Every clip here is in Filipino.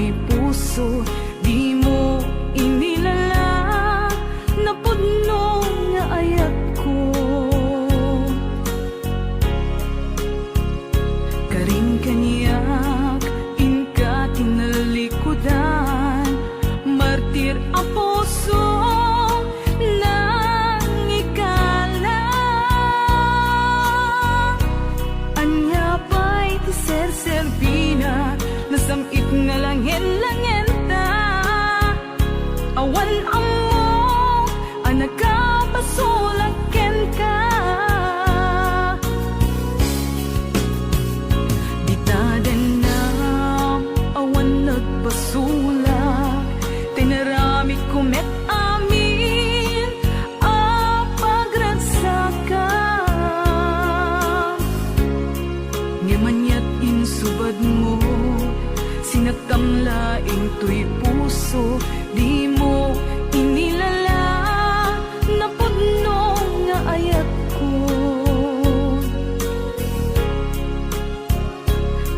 tuy puso, di mo inilala na pudno nga ayat ko. Karing kanyak inka tinalikudan, martir ang puso nang ikala. Anya pa'y ti ser-serbina, nasamit nga langin-langin ta. Awan amo, anak ka pasulaken ka. Di taden na awan nagpasulak, tinarami kumet amin a pagragsakan. Ngamanyat insubad mo, sinagtamlaing tuy puso, di mo inilala na pudno nga ayat ko.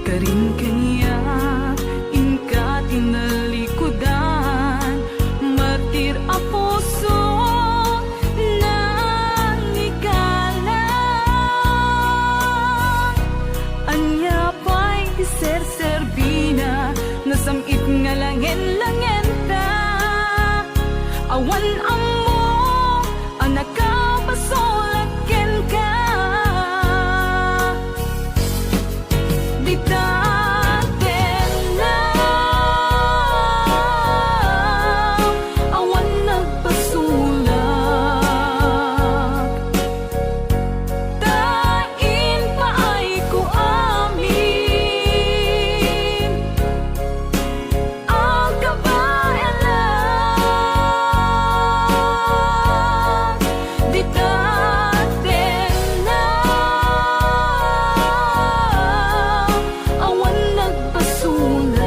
Karing kanya inka tinalikudan, martir a puso nang ikala. Anya pa'y di ser-serbina, nasamit nga langin-langin ta. Awan amo, anak ka pasulaken ka. Di taten na awan nagpasulak, tain pa ay ko amin ang kabayanan. Di taten na awan nagpasulak,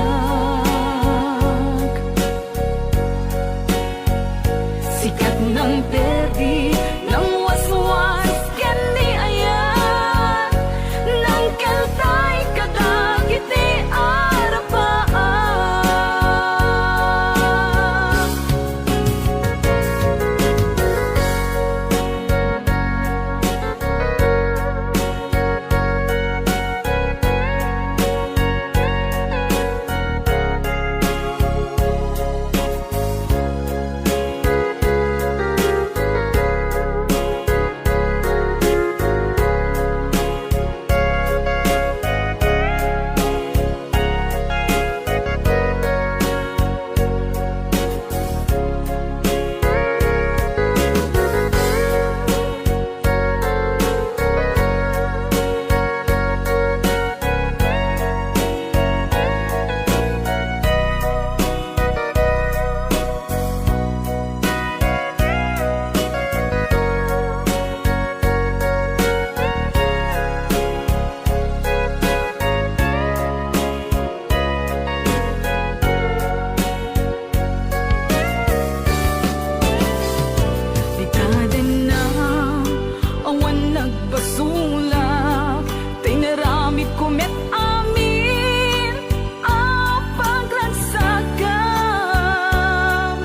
sikat ng perdi ng waswas ken ni ayan, nang keltay kadagiti arapaan. Di taden na awan nagpasulak, tinaramid kumet amin a pagragsakan.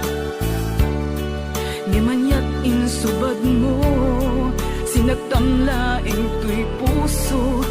Ngamanyat insubad mo, sinagtamlaing tuy puso,